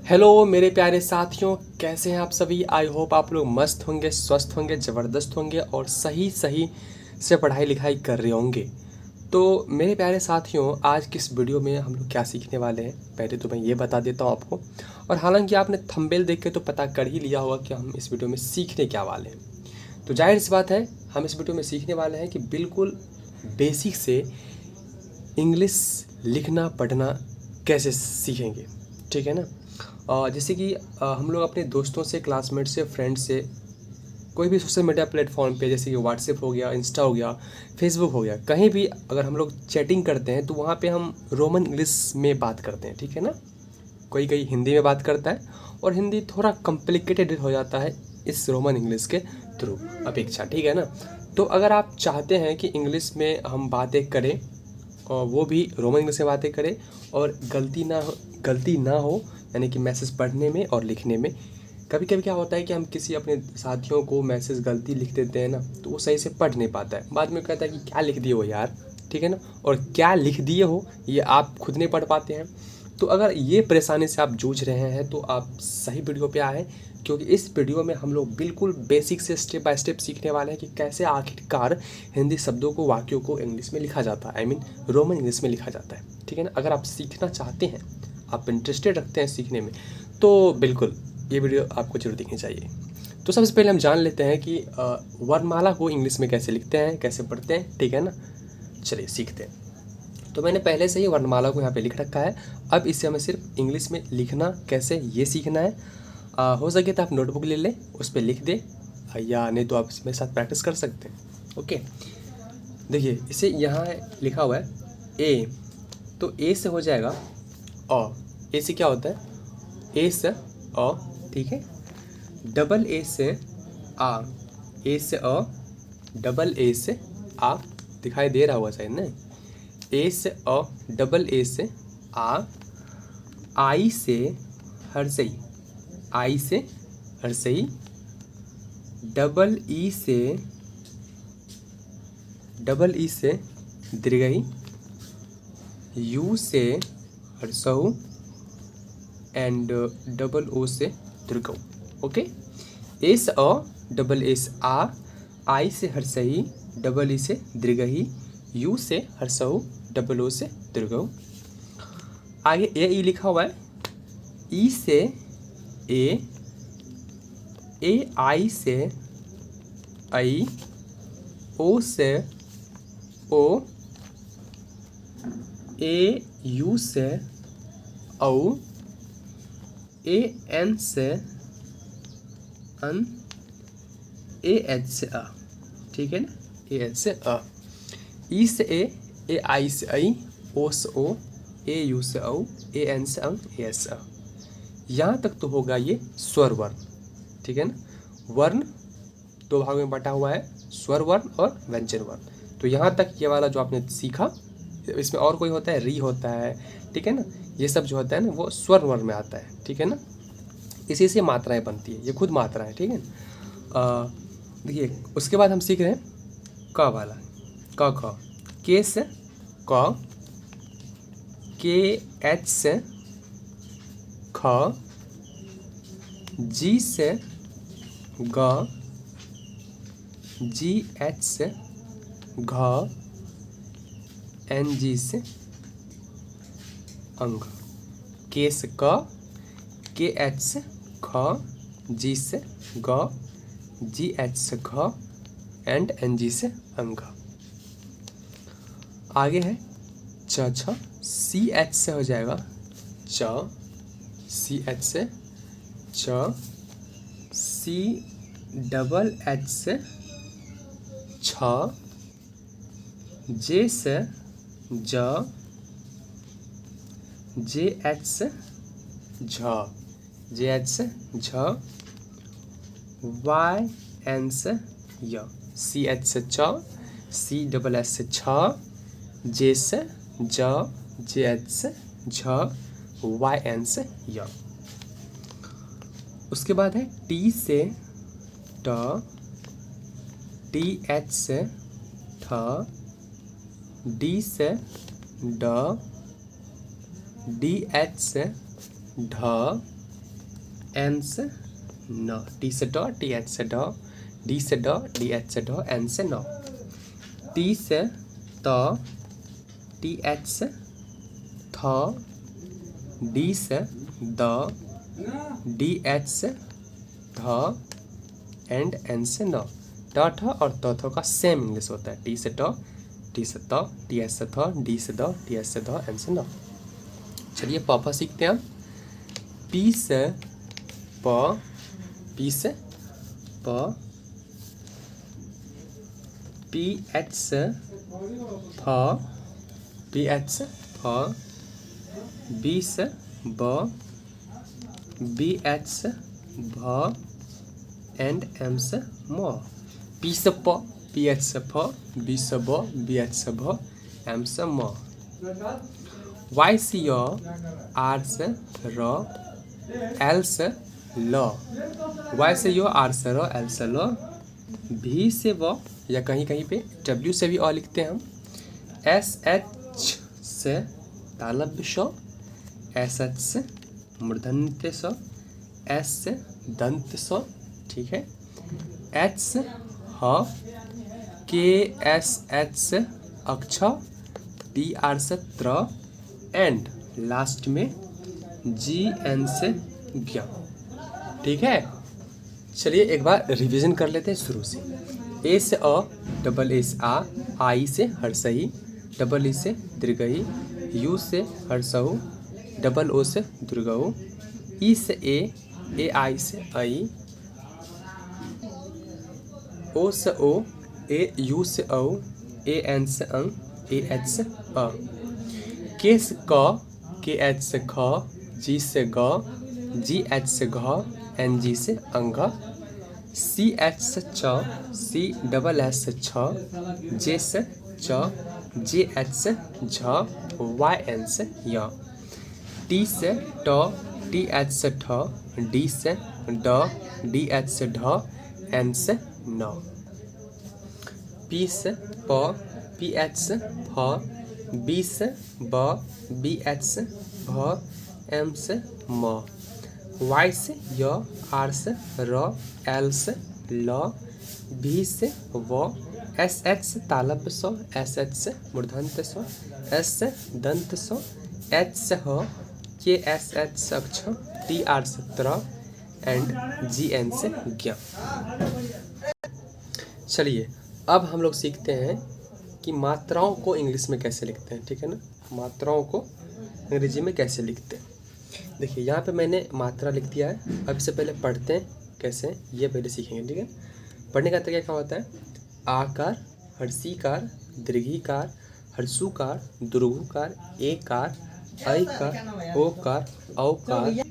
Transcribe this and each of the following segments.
Hello मेरे प्यारे साथियों, कैसे हैं आप सभी। आई होप आप लोग मस्त होंगे, स्वस्थ होंगे, ज़बरदस्त होंगे और सही सही से पढ़ाई लिखाई कर रहे होंगे। तो मेरे प्यारे साथियों, आज की इस वीडियो में हम लोग क्या सीखने वाले हैं, पहले तो मैं ये बता देता हूँ आपको। और हालांकि आपने थंबनेल देख के तो पता कर ही लिया होगा कि हम इस वीडियो में सीखने क्या वाले हैं। तो जाहिर सी बात है, हम इस वीडियो में सीखने वाले हैं कि बिल्कुल बेसिक से इंग्लिश लिखना पढ़ना कैसे सीखेंगे, ठीक है ना। जैसे कि हम लोग अपने दोस्तों से, क्लासमेट से, फ्रेंड से, कोई भी सोशल मीडिया प्लेटफॉर्म पे जैसे कि व्हाट्सएप हो गया, इंस्टा हो गया, फेसबुक हो गया, कहीं भी अगर हम लोग चैटिंग करते हैं तो वहाँ पे हम रोमन इंग्लिश में बात करते हैं, ठीक है ना। कोई कोई हिंदी में बात करता है और हिंदी थोड़ा कॉम्प्लिकेटेड हो जाता है इस रोमन इंग्लिश के थ्रू अपेक्षा, ठीक है ना। तो अगर आप चाहते हैं कि इंग्लिश में हम बातें करें और वो भी रोमन इंग्लिश में बातें करें और गलती ना हो, यानी कि मैसेज पढ़ने में और लिखने में। कभी कभी क्या होता है कि हम किसी अपने साथियों को मैसेज गलती लिख देते हैं ना, तो वो सही से पढ़ नहीं पाता है, बाद में कहता है कि क्या लिख दिए हो यार, ठीक है ना। और क्या लिख दिए हो ये आप खुद नहीं पढ़ पाते हैं। तो अगर ये परेशानी से आप जूझ रहे हैं तो आप सही वीडियो पे आए, क्योंकि इस वीडियो में हम लोग बिल्कुल बेसिक से स्टेप बाय स्टेप सीखने वाले हैं कि कैसे आखिरकार हिंदी शब्दों को, वाक्यों को इंग्लिश में लिखा जाता है, आई मीन रोमन इंग्लिश में लिखा जाता है, ठीक है ना। अगर आप सीखना चाहते हैं, आप इंटरेस्टेड रखते हैं सीखने में, तो बिल्कुल ये वीडियो आपको जरूर देखनी चाहिए। तो सबसे पहले हम जान लेते हैं कि वर्णमाला को इंग्लिश में कैसे लिखते हैं, कैसे पढ़ते हैं, ठीक है ना। चलिए सीखते हैं। तो मैंने पहले से ही वर्णमाला को यहाँ पे लिख रखा है। अब इसे हमें सिर्फ इंग्लिश में लिखना कैसे ये सीखना है। हो सके तो आप नोटबुक ले लें, उस पर लिख दें, या नहीं तो आप इसमें साथ प्रैक्टिस कर सकते हैं। ओके, देखिए इसे यहाँ लिखा हुआ है ए, तो ए से हो जाएगा अ। ए से क्या होता है, ए से अ, ठीक है। डबल ए से आ, ए से अ, डबल ए से आ, दिखाई दे रहा होगा शायद ना। ए से अ, डबल ए से आ, आई से हर्षई, आई से हर्षई, डबल ई से दीर्घई, यू से हर्षऊ एंड डबल ओ से दीर्घऊ। ओके, ए से अ, डबल ए से आ, आई से हर्षई, डबल ई से दीर्घई, यू से हर्षऊ, डबल ओ से दीर्घऊ। आगे ए ई लिखा हुआ है, ई से ए आई से आई, ओ से ओ, ए यू से औ, ए एन से अन, ए एच से अ, ठीक है ना, ए एच से अ। ई से ए आई से आई, ओ से ओ, ए यू से औ, ए एन से अं, ए एस से अ। यहाँ तक तो होगा ये स्वर वर्ण, ठीक है ना। वर्ण दो भागों में बटा हुआ है, स्वर वर्ण और व्यंजन वर्ण। तो यहाँ तक ये वाला जो आपने सीखा, इसमें और कोई होता है, री होता है, ठीक है ना। ये सब जो होता है ना वो स्वर वर्ण में आता है, ठीक है ना। इसी से मात्राएं बनती है, ये खुद मात्रा है, ठीक है ना। देखिए उसके बाद हम सीख रहे हैं क वाला, क ख, के से क, के एच से ख, जी से ग, जी एच से घ, एन जी से अंग। के से क, के एच से ख, जी से ग, जी एच से घ एंड एन जी से अंग। आगे है च छ, सी एच से हो जाएगा च, सी एच से च, सी डबल एच से छ, जे से ज, जे एच से झ, जे एच से झ, वाई एन से य, सी एच से च, सी डबल एच से छ, जे से ज, जे एच से झ, वाई एन से य। उसके बाद है टी से ट, टी एच से ठ, डी से ड, डी एच से ढ, एन से न, टी से ड, टी एच से ड, डी से ड, डी एच से ड, एन से न, टी से त, टी एच से थ, डी से द, डी एच से ध, एंड एन से न। ट ठ और त थ का सेम इंग्लिश होता है, टी से ट, टी से त, टी एच से थ, डी से द, टी एच से ध, एन से न। चलिए प सीखते हैं हम। पी से प, पी से प, पी एच से फ, पी एच से फ, बी से ब, बी एच से भ, एंड एम से म। पी से प, पी एच से फ, बी से ब, बी एच से भ, एम से म। वाई से य, आर से र, एल से ल, वाई से य, आर से र, एल से ल, भी से व, या कहीं कहीं पे डब्ल्यू से भी अ लिखते हैं हम। एस एच से तालव्य श, एस एच से मूर्धन्य स, एस से दंत स, ठीक है। एच से ह, के एस एच से अक्ष, टी आर से त्र, एंड लास्ट में जी एन से ज्ञ, ठीक है। चलिए एक बार रिवीजन कर लेते हैं शुरू से। ए से अ, डबल ए से आ, आई से हर्षई, डबल ई से दीर्घई, यू से हर्षऊ, डबल ओ से दुर्गऊ, ई से ए आई से आई, ओ से ओ, ए यू से औ, ए एन से अंग, ए एच से अ, के से क, के एच से ख, जी से ग, जी एच से घ, एन जी से अंग, सी एच से च, सी डबल एच से छ, जे से च, जे एच से झ, वाई एन से य, टी से ट, टी एच से ठ, डी से ड, डी एच से ढ, एन से न। पी से प, पी एच से फ, बी से ब, बी एच से भ, एम से म। वाई से य, आर से र, एल से ल, भी से व, एस एच से तालव्य स, एस एच से मूर्धन्य स, एस से दंत स, एच से ह, के एस एच से अक्ष, टी आर से त्र, एंड जी एन से ज्ञ। चलिए अब हम लोग सीखते हैं कि मात्राओं को इंग्लिश में कैसे लिखते हैं, ठीक है ना। मात्राओं को अंग्रेजी में कैसे लिखते हैं। देखिए यहाँ पे मैंने मात्रा लिख दिया है। अब इससे पहले पढ़ते हैं कैसे, ये पहले सीखेंगे, ठीक है। पढ़ने का तरीका क्या होता है। आकार, हर्षीकार, दीर्घीकार, हर्षुकार, दुर्घुकार, एकार, ऐकार, ओकार, औकार,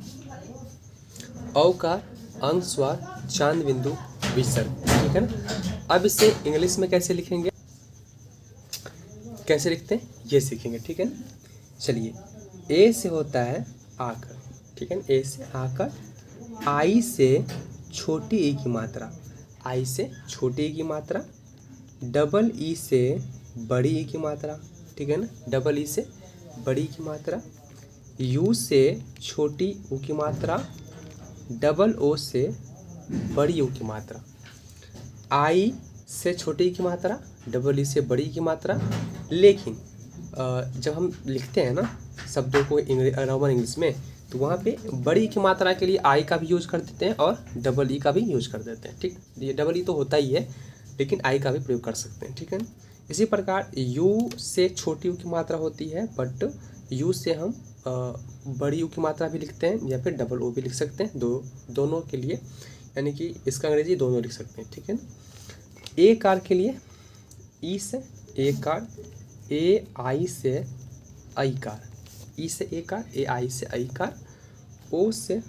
औकार, अनुस्वार, चांद बिंदु, विसर्ग, ठीक है ना। अब इसे इंग्लिश में कैसे लिखेंगे, कैसे लिखते हैं ये सीखेंगे, ठीक है ना। चलिए ए से होता है आकर, ठीक है ना। ए से आकर, आई से छोटी ई की मात्रा, आई से छोटी ई की मात्रा, डबल ई से बड़ी ई की मात्रा, ठीक है ना। डबल ई से बड़ी की मात्रा, यू से छोटी ऊ की मात्रा, डबल ओ से बड़ी ऊ की मात्रा, आई से छोटी की मात्रा, डबल ई से बड़ी की मात्रा। लेकिन जब हम लिखते हैं ना शब्दों को रोमन इंग्लिश में, तो वहाँ पे बड़ी की मात्रा के लिए आई का भी यूज कर देते हैं और डबल ई का भी यूज कर देते हैं, ठीक। ये डबल ई तो होता ही है, लेकिन आई का भी प्रयोग कर सकते हैं, ठीक है ना। इसी प्रकार यू से छोटी यू की मात्रा होती है, बट यू से हम बड़ी यू की मात्रा भी लिखते हैं या फिर डबल ओ भी लिख सकते हैं, दोनों के लिए, यानी कि इसका अंग्रेजी दोनों लिख सकते हैं, ठीक है ना। ए कार के लिए ई से ए कार, ए आई से आई कार, ई से ए कार, ए आई से आई कार, ओ से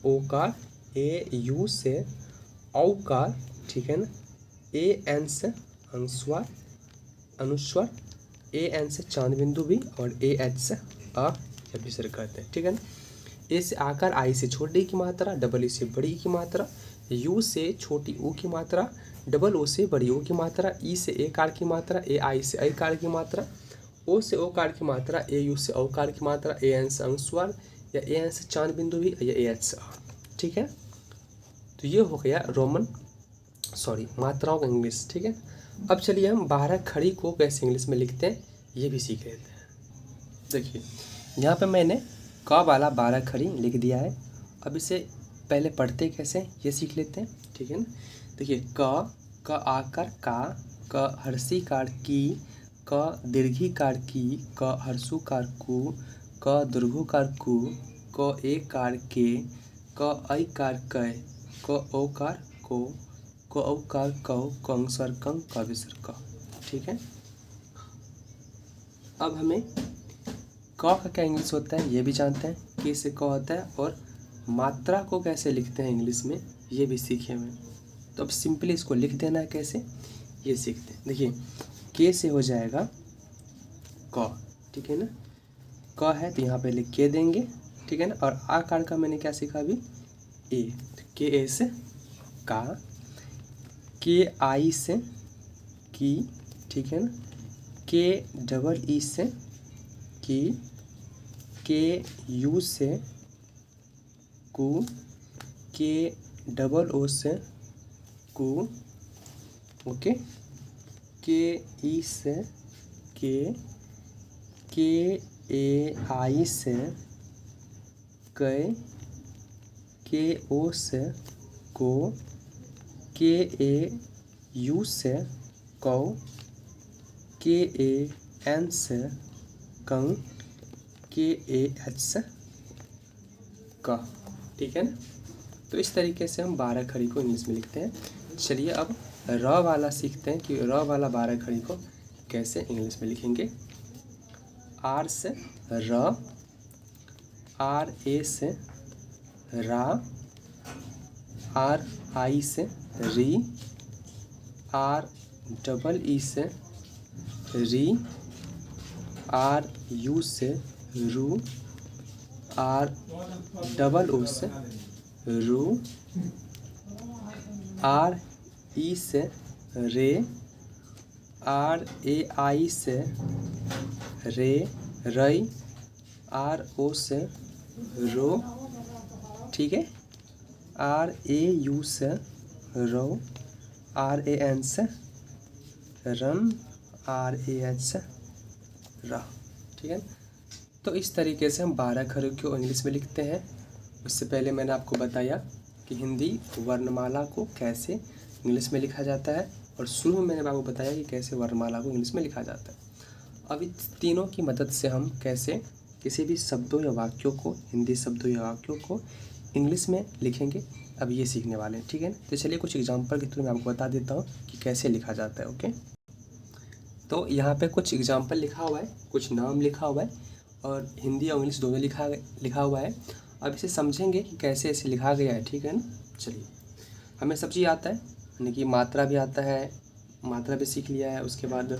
ओ कार, ए यू से औ कार, ठीक है ना। ए एन से अनुस्वार, अनुस्वार, ए एन से चांद बिंदु भी, और ए एच से अ या विसर्ग कहते हैं, ठीक है ना। ए से आकार, आई से छोटी की मात्रा, डबल ई से बड़ी की मात्रा, यू से छोटी ऊ की मात्रा, डबल ओ से बड़ी ओ की मात्रा, ई से ए कार की मात्रा, ए आई से आई कार की मात्रा, ओ से ओ कार की मात्रा, ए यू से औ कार की मात्रा, ए एन से अनुस्वार या ए एन से चांद बिंदु भी, या ए एच से अ, ठीक है। तो ये हो गया मात्राओं का इंग्लिश, ठीक है। अब चलिए हम 12 खड़ी को कैसे इंग्लिश में लिखते हैं ये भी सीख लेते हैं। देखिए यहाँ पे मैंने क वाला 12 खड़ी लिख दिया है। अब इसे पहले पढ़ते कैसे ये सीख लेते हैं, ठीक है ना। देखिए क आकार का, क हर्षीकार की, क दीर्घीकार की, क हर्षुकार कु, क दीर्घोकार कु, क एकार के, क ऐकार कै, क ओकार को, क औकार कौ, क अंगस्वर कं, क विसर्ग क, ठीक है। अब हमें क का क्या इंग्लिश होता है ये भी जानते हैं, के से क होता है, और मात्रा को कैसे लिखते हैं इंग्लिश में ये भी सीखे हुए। तो अब सिंपली इसको लिख देना है कैसे ये सीखते हैं। देखिए के से हो जाएगा क, ठीक है ना। क है तो यहाँ पे लिख के देंगे, ठीक है ना। और आकार का मैंने क्या सीखा अभी, ए, तो के ए से का, के आई से की, ठीक है ना। के डबल ई से की, के यू से कु, के डबल ओ से कु, ओके। के ई से के ए आई से कै, के ओ से को, के ए यू से कौ, के ए एन से कं, के ए एच से का, ठीक है ना। तो इस तरीके से हम 12 खड़ी को इंग्लिश में लिखते हैं। चलिए अब र वाला सीखते हैं कि र वाला 12 खड़ी को कैसे इंग्लिश में लिखेंगे। आर से र, आर ए से रा, आर आई से री, आर डबल ई से री, आर यू से रू, आर डबल ओ से रू, आर ई से रे, आर ए आई से रे, रई, आर ओ से रो, ठीक है। आर ए यू से रो, आर ए एन से रन, आर ए एच से रा, ठीक है। तो इस तरीके से हम 12 खड़ी को इंग्लिश में लिखते हैं। उससे पहले मैंने आपको बताया कि हिंदी वर्णमाला को कैसे इंग्लिश में लिखा जाता है, और शुरू में मैंने आपको बताया कि कैसे वर्णमाला को इंग्लिश में लिखा जाता है। अब इस तीनों की मदद से हम कैसे किसी भी शब्दों या वाक्यों को, हिंदी शब्दों या वाक्यों को इंग्लिश में लिखेंगे, अब ये सीखने वाले हैं, ठीक है। तो चलिए कुछ एग्जांपल के थ्रू मैं आपको बता देता हूँ कि कैसे लिखा जाता है, ओके। तो यहाँ पे कुछ एग्जांपल लिखा हुआ है, कुछ नाम लिखा हुआ है, और हिंदी और इंग्लिश दोनों लिखा हुआ है। अब इसे समझेंगे कि कैसे इसे लिखा गया है, ठीक है ना। चलिए, हमें सब चीज़ आता है, यानी कि मात्रा भी आता है, मात्रा भी सीख लिया है, उसके बाद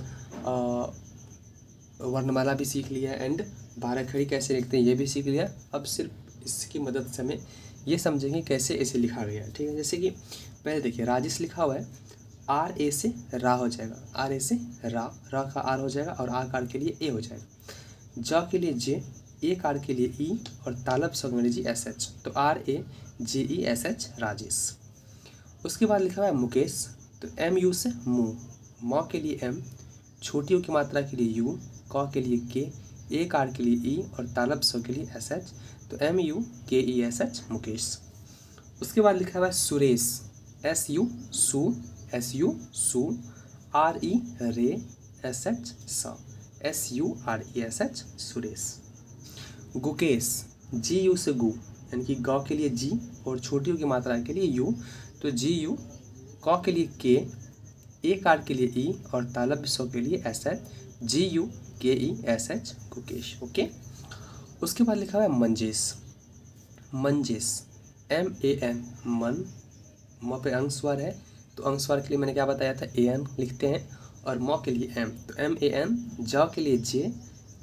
वर्णमाला भी सीख लिया है, एंड 12 खड़ी कैसे लिखते हैं ये भी सीख लिया। अब सिर्फ इसकी मदद से हमें ये समझेंगे कैसे इसे लिखा गया है, ठीक है। जैसे कि पहले देखिए राजेश लिखा हुआ है, आर ए से रा हो जाएगा, आर ए से रा, रा का आर हो जाएगा, और आर कार के लिए ए हो जाएगा। ज के लिए जे, ए कार के लिए ई, और तालब शब्द में लीजिए एस एच, तो R A J E S H Rajesh. उसके बाद लिखा हुआ है मुकेश, तो एम यू से मु, म के लिए एम, छोटी यू की मात्रा के लिए यू, क के लिए के, ए कार के लिए ई, और तालब शब्द के लिए एस एच, तो M you K E S H Mukesh. उसके बाद लिखा हुआ है सुरेश, एस यू सु, एस यू सु, आर ई रे, एस एच स, S U R E S H Suresh. Gukesh, G U से गु, यानी कि ग के लिए जी और छोटी यू की मात्रा के लिए यू, तो जी यू, क के लिए के, ए कार के लिए ई, और तालब सौ के लिए S H, G U K E S H Gukesh, okay. उसके बाद लिखा हुआ है Manjesh, Manjesh, M A N मन, म पे अंगस्वर है, तो अंगस्वर के लिए मैंने क्या बताया था, ए एन लिखते हैं, और म के लिए एम, तो एम ए एन, ज के लिए जे,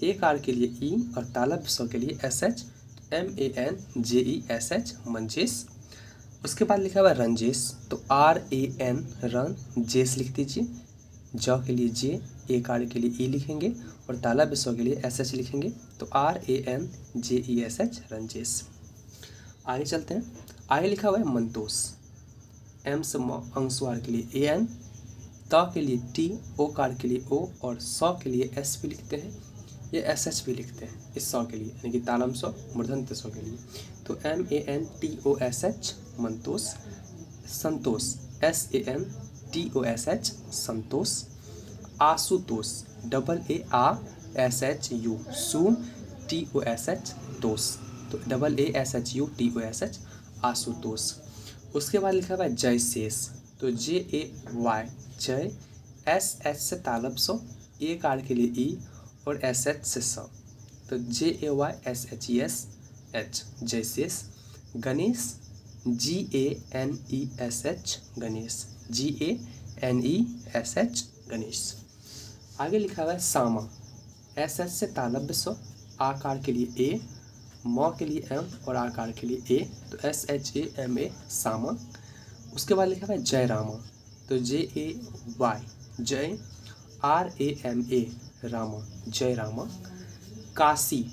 ए कार के लिए ई, और तालब सौ के लिए S H, M A N J E S H Manjesh. उसके बाद लिखा हुआ है रंजेश, तो आर ए एन रन, जेस लिख दीजिए, ज के लिए जे, ए कार के लिए ई लिखेंगे, और तालब सौ के लिए एस एच लिखेंगे, तो R A N J E S H Ranjesh. आगे चलते हैं। आगे लिखा हुआ है मंतोष, एम से अंशवार के लिए AN, त के लिए T, ओकार के लिए O और सौ के लिए S भी लिखते हैं, ये SH भी लिखते हैं इस सौ के लिए, यानी कि तालम सौ मूर्धन्य सौ के लिए। तो MANTOSH मंतोष, संतोष SANTOSH संतोष, आशुतोष AASHU सु TOSH तोष, तो AASHUTOSH आशुतोष। उसके बाद लिखा हुआ है जय शेष, तो JAY जय, SH से तालब सौ, A कार के लिए E और SH से सौ, तो JAYSHESH जय शेष। Ganesh GANESH Ganesh, GANESH Ganesh. आगे लिखा हुआ है सामा, SH से तालब्य सौ, आकार के लिए A, म के लिए M और आकार के लिए A, तो SHAMA सामा। उसके बाद लिखा हुआ है जय रामा, तो JAY जय, RAMA रामा जय रामा। काशी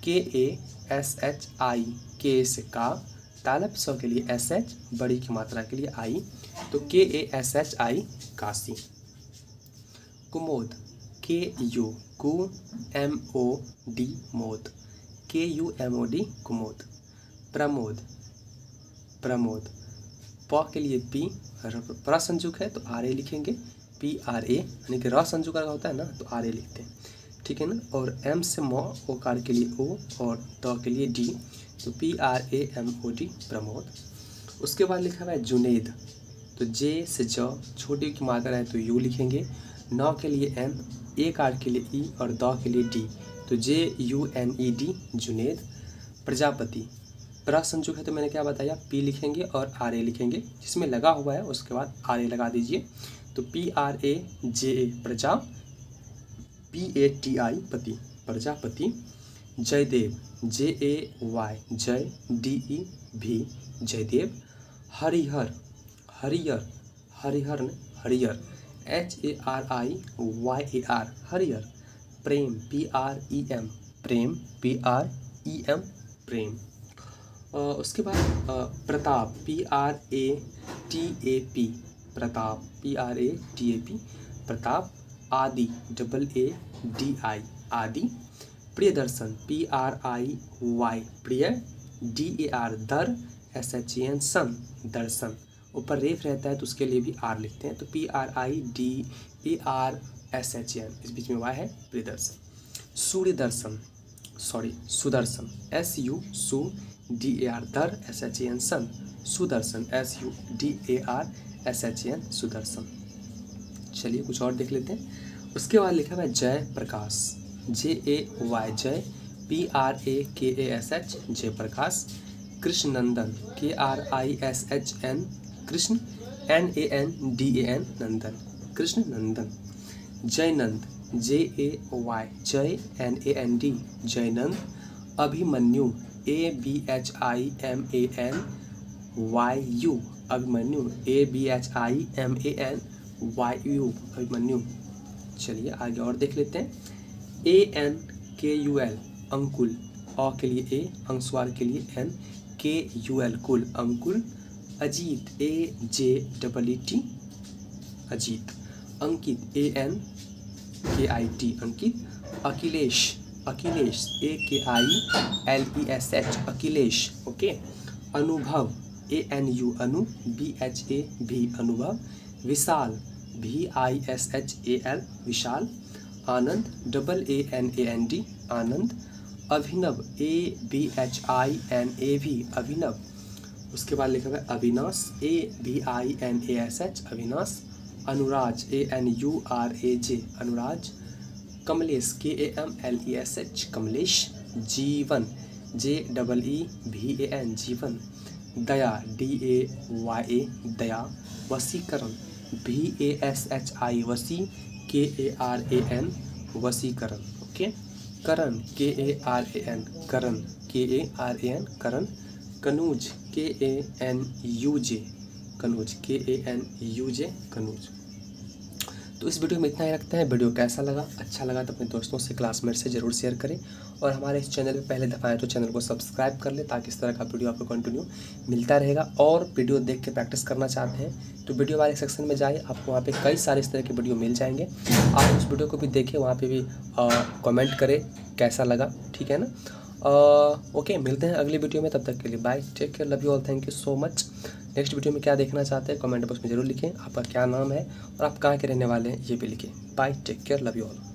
KASHI, के से का, तालब सौ के लिए SH, बड़ी की मात्रा के लिए I, तो KASHI Kashi. Kumod KU QMOD मोद, KUMOD कुमोद। प्रमोद प्रमोद, प के लिए P, प्र संजुक है तो RA लिखेंगे, PRA, यानी कि र संजुक अगर होता है ना तो RA लिखते हैं, ठीक है ना। और M से म, ओकार के लिए O और द के लिए D, तो PRAMOD प्रमोद। उसके बाद लिखा हुआ है जुनेद, तो J से ज, छोटी की मात्रा है तो U लिखेंगे, न के लिए N, A कार के लिए E और द के लिए D, तो JUNED जुनेद। प्रजापति, प्र संजुक है तो मैंने क्या बताया, P लिखेंगे और RA लिखेंगे, जिसमें लगा हुआ है उसके बाद RA लगा दीजिए, तो PRAJA प्रजा, PATI पति, प्रजापति। जयदेव JAY जय, DE भी जयदेव। हरिहर हरियर, हरिहर ने हरियर, HARIYAR हरियर। प्रेम PREM प्रेम, PREM प्रेम। उसके बाद प्रताप PRATAP प्रताप, PRATAP प्रताप। आदि AADI आदि। प्रियदर्शन PRIY प्रिय, DAR दर, SHAN सन दर्शन, ऊपर रेफ रहता है तो उसके लिए भी R लिखते हैं, तो PRIDARSHAN, इस बीच में Y है, प्रियदर्शन। सूर्यदर्शन सुदर्शन, SU सु DAR दर, SHAN सन सुदर्शन, SUDARSHAN सुदर्शन। चलिए कुछ और देख लेते हैं। उसके बाद लिखा हुआ है जय प्रकाश, JAY जय, PRAKASH जय प्रकाश। कृष्णनंदन KRISHN कृष्ण, NANDAN नंदन, कृष्ण नंदन। जयनंद JAY जय, NAND Jayanand. Abhimanyu ABHIMANYU Abhimanyu, ABHIMANYU Abhimanyu. चलिए आगे और देख लेते हैं। ANKUL अंकुल, अ के लिए A, अंशवार के लिए N, KUL Kul Ankul. Ajeet AJEET Ajeet. Ankit ANKIT Ankit. Akhilesh AKILESH Akhilesh, okay. Anubhav ANU Anu, BHAV Anubhav. विशाल VISHAL विशाल। आनंद AANAND आनंद। अभिनव ABHINAV अभिनव। उसके बाद लिखा हुआ है Avinash AVINASH Avinash. Anuraj ANURAJ Anuraj. Kamlesh KAMLESH Kamlesh. जीवन JEEVAN जीवन। दया DAYA दया। वसीकरण VASHI वसी, KARAN वसीकरण, ओके। करण KARAN करण, KARAN करण। Kannauj KANUJ Kannauj, KANUJ Kannauj. तो इस वीडियो में इतना ही रखते हैं। वीडियो कैसा लगा, अच्छा लगा तो अपने दोस्तों से, क्लासमेट से ज़रूर शेयर करें। और हमारे इस चैनल पे पहले दफ़ा आए तो चैनल को सब्सक्राइब कर लें, ताकि इस तरह का वीडियो आपको कंटिन्यू मिलता रहेगा। और वीडियो देख के प्रैक्टिस करना चाहते हैं तो वीडियो वाले सेक्शन में जाइए, आपको वहाँ पे कई सारे इस तरह के वीडियो मिल जाएंगे। आप उस वीडियो को भी देखें, वहाँ पे भी कमेंट करें कैसा लगा, ठीक है ना। ओके, मिलते हैं अगली वीडियो में, तब तक के लिए bye, take care, love you all, thank you so much. Next video में क्या देखना चाहते हैं कमेंट बॉक्स में ज़रूर लिखें। आपका क्या नाम है और आप कहाँ के रहने वाले हैं ये भी लिखें। Bye, take care, love you all.